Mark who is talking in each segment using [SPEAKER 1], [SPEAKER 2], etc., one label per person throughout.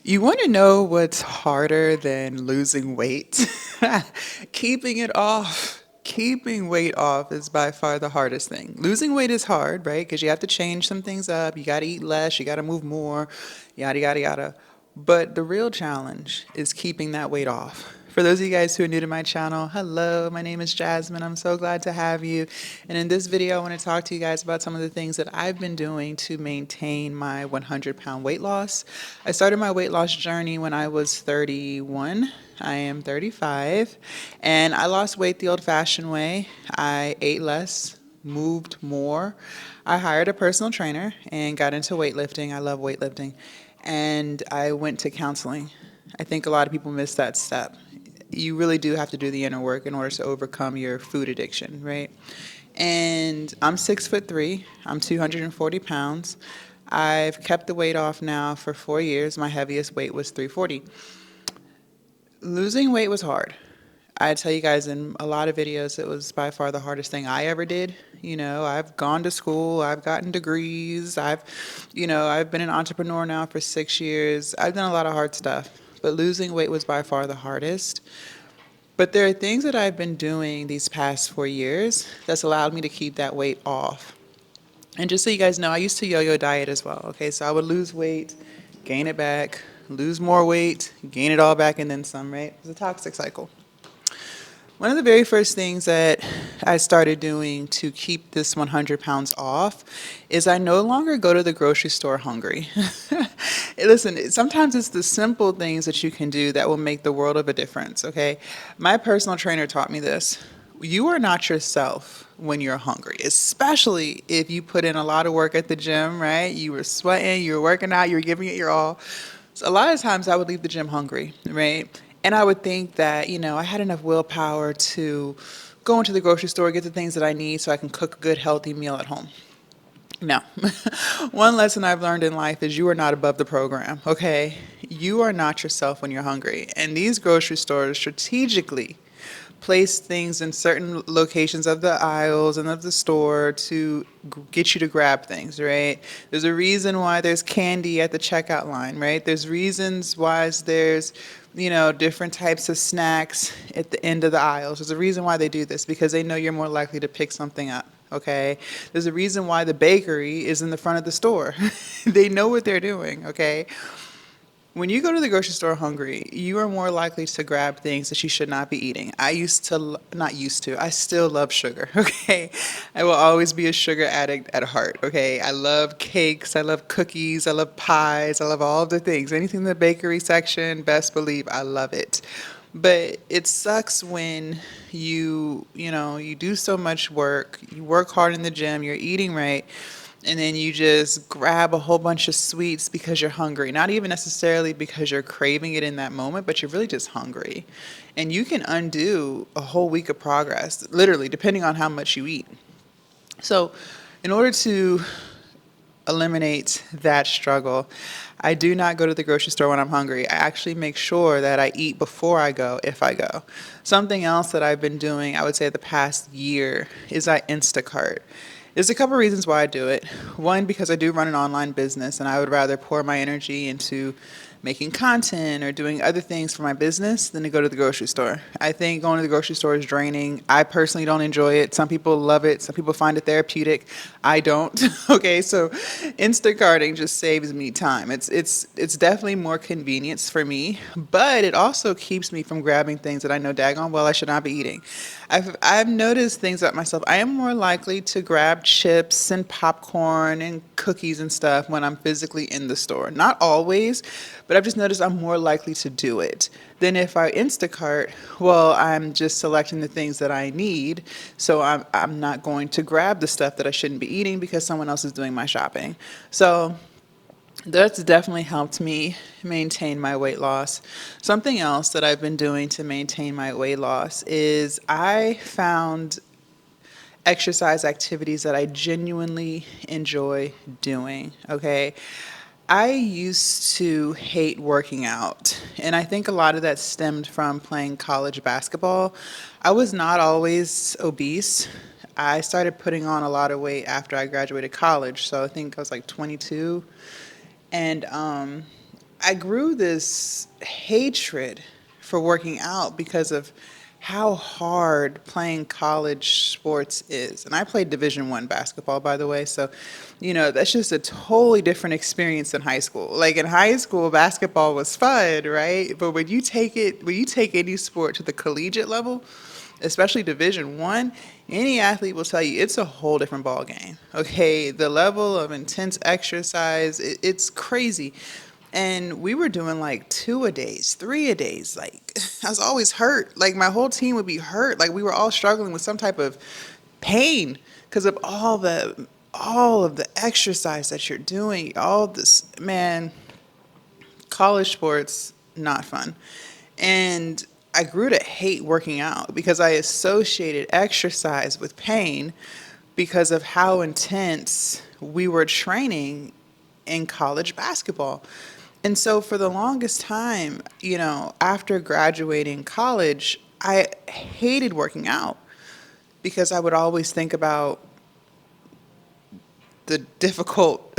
[SPEAKER 1] You want to know what's harder than losing weight? Keeping it off. Keeping weight off is by far the hardest thing. Losing weight is hard, right? Because you have to change some things up. You got to eat less. You got to move more. Yada, yada, yada. But the real challenge is keeping that weight off. For those of you guys who are new to my channel, hello, my name is Jasmine. I'm so glad to have you. And in this video, I want to talk to you guys about some of the things that I've been doing to maintain my 100-pound weight loss. I started my weight loss journey when I was 31. I am 35, and I lost weight the old-fashioned way. I ate less, moved more. I hired a personal trainer and got into weightlifting. I love weightlifting. And I went to counseling. I think a lot of people miss that step. You really do have to do the inner work in order to overcome your food addiction, right? And I'm 6'3". I'm 240 pounds. I've kept the weight off now for 4 years. My heaviest weight was 340. Losing weight was hard. I tell you guys in a lot of videos, it was by far the hardest thing I ever did. I've gone to school, I've gotten degrees, I've been an entrepreneur now for 6 years. I've done a lot of hard stuff, but losing weight was by far the hardest. But there are things that I've been doing these past 4 years that's allowed me to keep that weight off. And just so you guys know, I used to yo-yo diet as well. Okay, so I would lose weight, gain it back, lose more weight, gain it all back, and then some, right? It's a toxic cycle. One of the very first things that I started doing to keep this 100 pounds off is I no longer go to the grocery store hungry. Listen, sometimes it's the simple things that you can do that will make the world of a difference, okay? My personal trainer taught me this. You are not yourself when you're hungry, especially if you put in a lot of work at the gym, right? You were sweating, you were working out, you were giving it your all. So a lot of times I would leave the gym hungry, right? And I would think that, I had enough willpower to go into the grocery store, get the things that I need so I can cook a good, healthy meal at home. No. One lesson I've learned in life is you are not above the program, okay? You are not yourself when you're hungry. And these grocery stores strategically place things in certain locations of the aisles and of the store to get you to grab things, right? There's a reason why there's candy at the checkout line, right? There's reasons why there's, different types of snacks at the end of the aisles. There's a reason why they do this, because they know you're more likely to pick something up. Okay, there's a reason why the bakery is in the front of the store. They know what they're doing. Okay, when you go to the grocery store hungry, you are more likely to grab things that you should not be eating. Not used to, I still love sugar, okay? I will always be a sugar addict at heart, okay? I love cakes, I love cookies, I love pies, I love all of the things. Anything in the bakery section, best believe I love it. But it sucks when you do so much work, you work hard in the gym, you're eating right, and then you just grab a whole bunch of sweets because you're hungry. Not even necessarily because you're craving it in that moment, but you're really just hungry. And you can undo a whole week of progress, literally, depending on how much you eat. So, in order to eliminate that struggle, I do not go to the grocery store when I'm hungry. I actually make sure that I eat before I go, if I go. Something else that I've been doing, I would say the past year, is I Instacart. There's a couple reasons why I do it. One, because I do run an online business and I would rather pour my energy into making content or doing other things for my business than to go to the grocery store. I think going to the grocery store is draining. I personally don't enjoy it. Some people love it. Some people find it therapeutic. I don't. Okay, so Instacarting just saves me time. It's definitely more convenience for me, but it also keeps me from grabbing things that I know daggone well I should not be eating. I've noticed things about myself. I am more likely to grab chips and popcorn and cookies and stuff when I'm physically in the store. Not always, but I've just noticed I'm more likely to do it than if I Instacart. Well, I'm just selecting the things that I need, so I'm not going to grab the stuff that I shouldn't be eating because someone else is doing my shopping. So that's definitely helped me maintain my weight loss. Something else that I've been doing to maintain my weight loss is I found exercise activities that I genuinely enjoy doing, okay? I used to hate working out, and I think a lot of that stemmed from playing college basketball. I was not always obese. I started putting on a lot of weight after I graduated college, so I think I was like 22. And I grew this hatred for working out because of how hard playing college sports is. And I played Division 1 basketball, by the way, so that's just a totally different experience than high school. Like in high school, basketball was fun, right? But when you take any sport to the collegiate level, especially Division 1, any athlete will tell you it's a whole different ball game. Okay, the level of intense exercise, it's crazy. And we were doing like 2 a days, 3 a days. Like I was always hurt. Like my whole team would be hurt. Like we were all struggling with some type of pain because of all of the exercise that you're doing. All this, man, college sports not fun. And I grew to hate working out because I associated exercise with pain because of how intense we were training in college basketball. And so for the longest time, after graduating college, I hated working out because I would always think about the difficult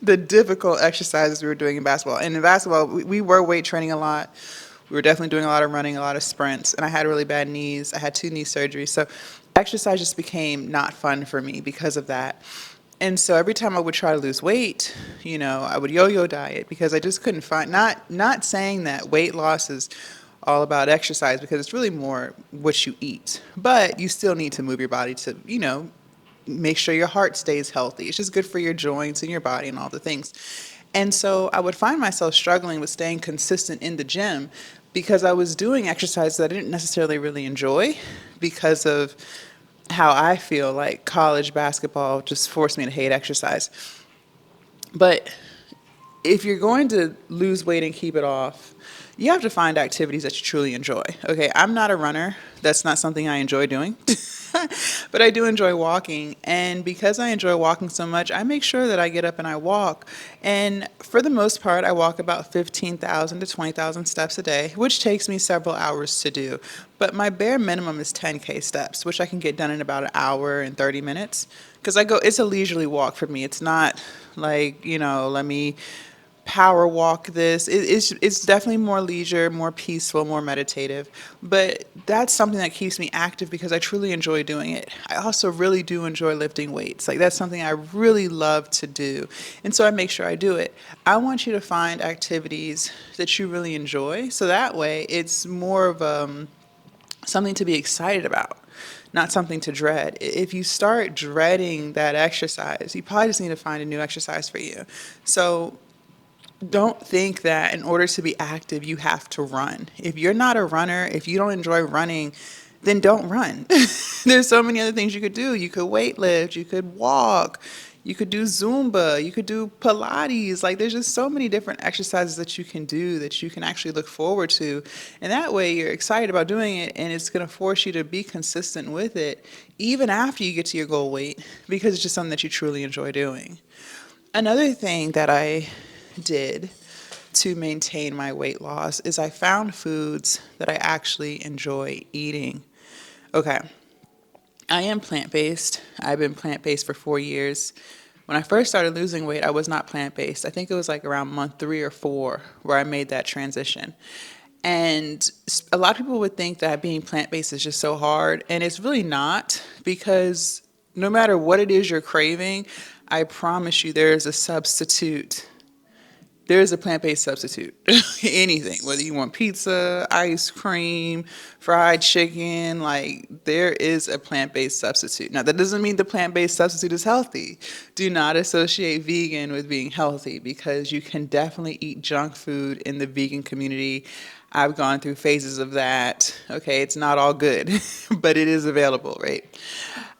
[SPEAKER 1] the difficult exercises we were doing in basketball. And in basketball, we were weight training a lot. We were definitely doing a lot of running, a lot of sprints, and I had really bad knees. I had 2 knee surgeries. So exercise just became not fun for me because of that. And so every time I would try to lose weight, I would yo-yo diet because I just couldn't find, not saying that weight loss is all about exercise because it's really more what you eat. But you still need to move your body to, make sure your heart stays healthy. It's just good for your joints and your body and all the things. And so I would find myself struggling with staying consistent in the gym because I was doing exercise that I didn't necessarily really enjoy because of how I feel like college basketball just forced me to hate exercise. But if you're going to lose weight and keep it off, you have to find activities that you truly enjoy. Okay, I'm not a runner. That's not something I enjoy doing. But I do enjoy walking. And because I enjoy walking so much, I make sure that I get up and I walk. And for the most part, I walk about 15,000 to 20,000 steps a day, which takes me several hours to do. But my bare minimum is 10K steps, which I can get done in about an hour and 30 minutes. Because it's a leisurely walk for me. It's not like, let me power walk this. It's definitely more leisure, more peaceful, more meditative. But that's something that keeps me active because I truly enjoy doing it. I also really do enjoy lifting weights. Like that's something I really love to do. And so I make sure I do it. I want you to find activities that you really enjoy. So that way it's more of something to be excited about, not something to dread. If you start dreading that exercise, you probably just need to find a new exercise for you. So don't think that in order to be active, you have to run. If you're not a runner, if you don't enjoy running, then don't run. There's so many other things you could do. You could weight lift, you could walk, you could do Zumba, you could do Pilates. Like there's just so many different exercises that you can do that you can actually look forward to. And that way you're excited about doing it and it's going to force you to be consistent with it even after you get to your goal weight because it's just something that you truly enjoy doing. Another thing that I did to maintain my weight loss is I found foods that I actually enjoy eating. Okay, I am plant-based. I've been plant-based for 4 years. When I first started losing weight, I was not plant-based. I think it was like around month 3 or 4 where I made that transition. And a lot of people would think that being plant-based is just so hard, and it's really not because no matter what it is you're craving, I promise you there is a substitute. There is a plant-based substitute. Anything, whether you want pizza, ice cream, fried chicken, like there is a plant-based substitute. Now, that doesn't mean the plant-based substitute is healthy. Do not associate vegan with being healthy because you can definitely eat junk food in the vegan community. I've gone through phases of that. Okay, it's not all good, but it is available, right?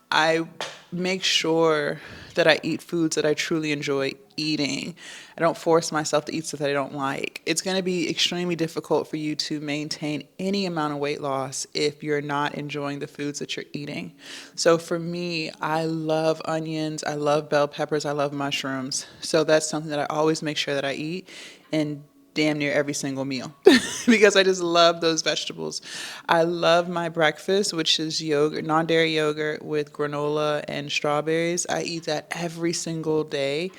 [SPEAKER 1] I make sure that I eat foods that I truly enjoy eating. I don't force myself to eat stuff that I don't like. It's going to be extremely difficult for you to maintain any amount of weight loss if you're not enjoying the foods that you're eating. So for me, I love onions, I love bell peppers, I love mushrooms. So that's something that I always make sure that I eat and damn near every single meal because I just love those vegetables. I love my breakfast, which is yogurt, non-dairy yogurt with granola and strawberries. I eat that every single day.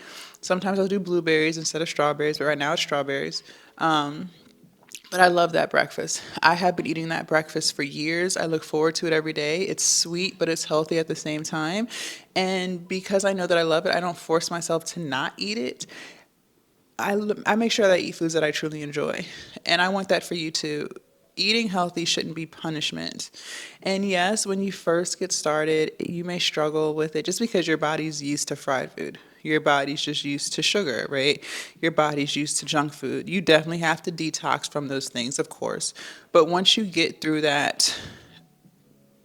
[SPEAKER 1] Sometimes I'll do blueberries instead of strawberries, but right now it's strawberries. But I love that breakfast. I have been eating that breakfast for years. I look forward to it every day. It's sweet, but it's healthy at the same time. And because I know that I love it, I don't force myself to not eat it. I make sure that I eat foods that I truly enjoy. And I want that for you too. Eating healthy shouldn't be punishment. And yes, when you first get started, you may struggle with it just because your body's used to fried food. Your body's just used to sugar, right? Your body's used to junk food. You definitely have to detox from those things, of course. But once you get through that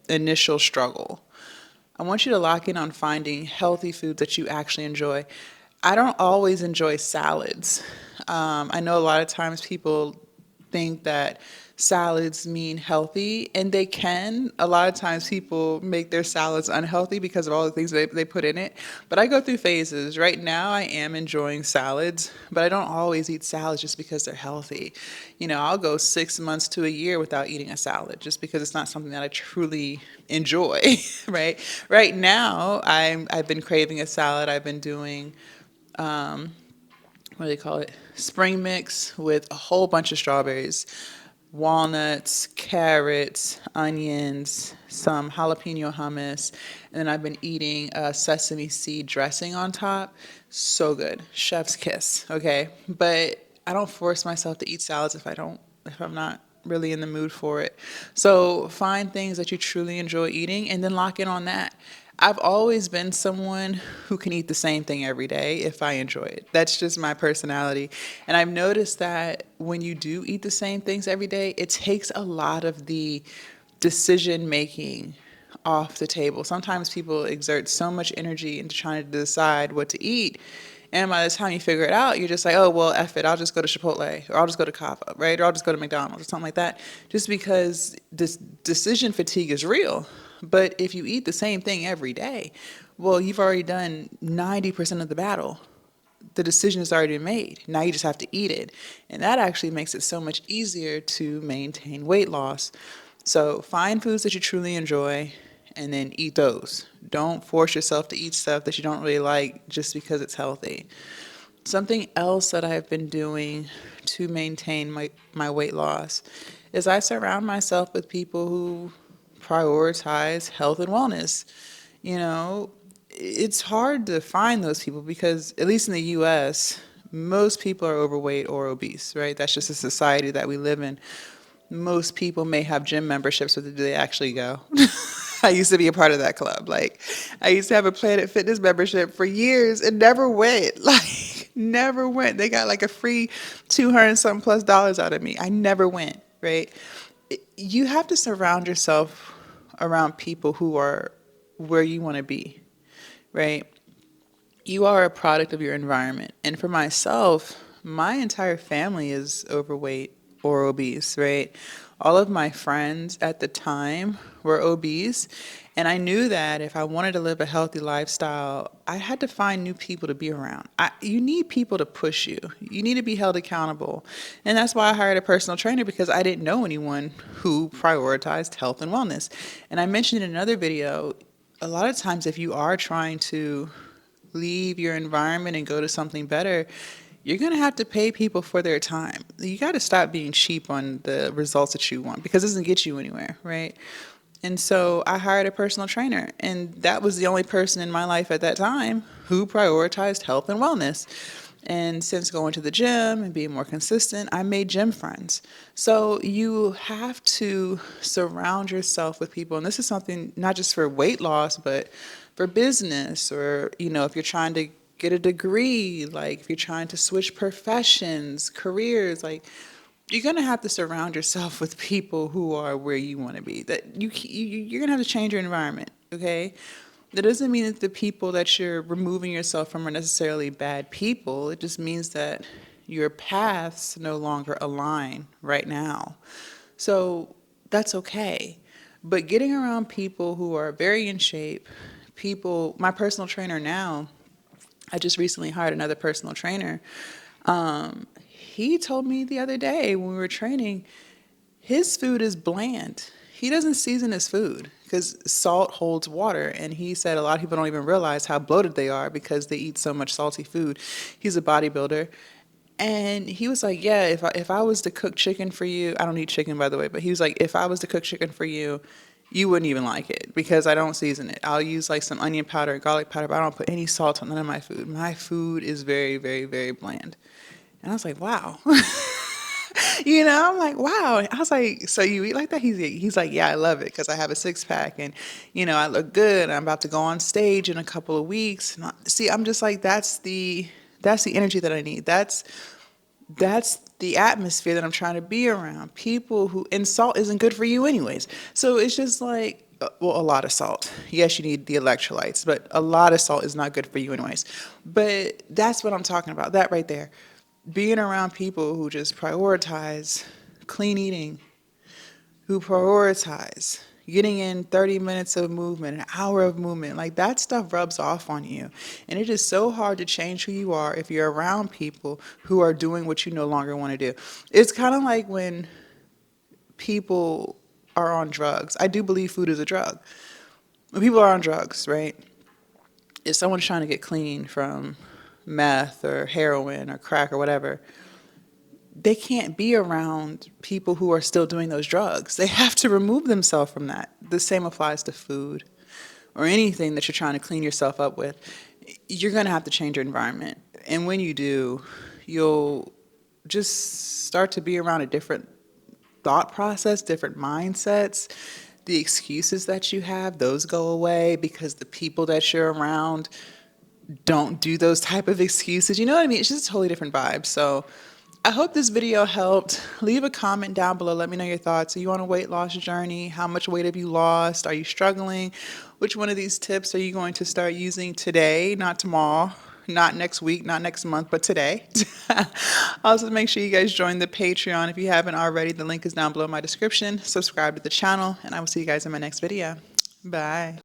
[SPEAKER 1] initial struggle, I want you to lock in on finding healthy foods that you actually enjoy. I don't always enjoy salads. I know a lot of times people think that salads mean healthy, and they can. A lot of times people make their salads unhealthy because of all the things they put in it. But I go through phases. Right now, I am enjoying salads, but I don't always eat salads just because they're healthy. I'll go 6 months to a year without eating a salad just because it's not something that I truly enjoy, right? Right now, I've been craving a salad. I've been doing what do they call it? Spring mix with a whole bunch of strawberries, walnuts, carrots, onions, some jalapeno hummus, and then I've been eating a sesame seed dressing on top. So good. Chef's kiss, okay? But I don't force myself to eat salads if I'm not really in the mood for it. So find things that you truly enjoy eating and then lock in on that. I've always been someone who can eat the same thing every day if I enjoy it. That's just my personality. And I've noticed that when you do eat the same things every day, it takes a lot of the decision making off the table. Sometimes people exert so much energy into trying to decide what to eat. And by the time you figure it out, you're just like, oh, well, F it. I'll just go to Chipotle or I'll just go to Kava, right? Or I'll just go to McDonald's or something like that. Just because this decision fatigue is real. But if you eat the same thing every day, well, you've already done 90% of the battle. The decision is already made. Now you just have to eat it. And that actually makes it so much easier to maintain weight loss. So find foods that you truly enjoy and then eat those. Don't force yourself to eat stuff that you don't really like just because it's healthy. Something else that I've been doing to maintain my weight loss is I surround myself with people who prioritize health and wellness. It's hard to find those people because, at least in the US, most people are overweight or obese, right? That's just a society that we live in. Most people may have gym memberships, but do they actually go? I used to be a part of that club. Like, I used to have a Planet Fitness membership for years and never went. Like, never went. They got like a free 200 something plus dollars out of me. I never went, right? You have to surround yourself around people who are where you want to be, right? You are a product of your environment. And for myself, my entire family is overweight or obese, right? All of my friends at the time were obese. And I knew that if I wanted to live a healthy lifestyle, I had to find new people to be around. You need people to push you. You need to be held accountable. And that's why I hired a personal trainer, because I didn't know anyone who prioritized health and wellness. And I mentioned in another video, a lot of times if you are trying to leave your environment and go to something better, you're going to have to pay people for their time. You got to stop being cheap on the results that you want, because it doesn't get you anywhere, right? And so I hired a personal trainer, and that was the only person in my life at that time who prioritized health and wellness. And since going to the gym and being more consistent, I made gym friends. So you have to surround yourself with people. And this is something not just for weight loss, but for business, or, if you're trying to get a degree, like if you're trying to switch professions, careers, like you're going to have to surround yourself with people who are where you want to be. That you're going to have to change your environment, okay? That doesn't mean that the people that you're removing yourself from are necessarily bad people. It just means that your paths no longer align right now. So that's okay. But getting around people who are very in shape, my personal trainer now, I just recently hired another personal trainer. He told me the other day when we were training, his food is bland. He doesn't season his food because salt holds water. And he said a lot of people don't even realize how bloated they are because they eat so much salty food. He's a bodybuilder. And he was like, yeah, if I was to cook chicken for you, I don't eat chicken by the way, but he was like, if I was to cook chicken for you, you wouldn't even like it because I don't season it. I'll use like some onion powder, garlic powder, but I don't put any salt on none of my food. My food is very, very, very bland. And I was like, wow. I'm like, wow. I was like, so you eat like that? He's like, yeah, I love it because I have a six pack and, I look good. I'm about to go on stage in a couple of weeks. And see, I'm just like, that's the energy that I need. That's the atmosphere that I'm trying to be around. People who, and salt isn't good for you anyways. So it's just like, well, a lot of salt. Yes, you need the electrolytes, but a lot of salt is not good for you anyways. But that's what I'm talking about. That right there. Being around people who just prioritize clean eating, who prioritize getting in 30 minutes of movement, an hour of movement, like that stuff rubs off on you. And it is so hard to change who you are if you're around people who are doing what you no longer want to do. It's kind of like when people are on drugs. I do believe food is a drug. When people are on drugs, right? If someone's trying to get clean from meth or heroin or crack or whatever, they can't be around people who are still doing those drugs. They have to remove themselves from that. The same applies to food or anything that you're trying to clean yourself up with. You're going to have to change your environment. And when you do, you'll just start to be around a different thought process, different mindsets. The excuses that you have, those go away because the people that you're around don't do those type of excuses. You know what I mean? It's just a totally different vibe. So I hope this video helped. Leave a comment down below. Let me know your thoughts. Are you on a weight loss journey? How much weight have you lost? Are you struggling? Which one of these tips are you going to start using today, not tomorrow, not next week, not next month, but today? Also, make sure you guys join the Patreon if you haven't already. The link is down below in my description. Subscribe to the channel, and I will see you guys in my next video. Bye.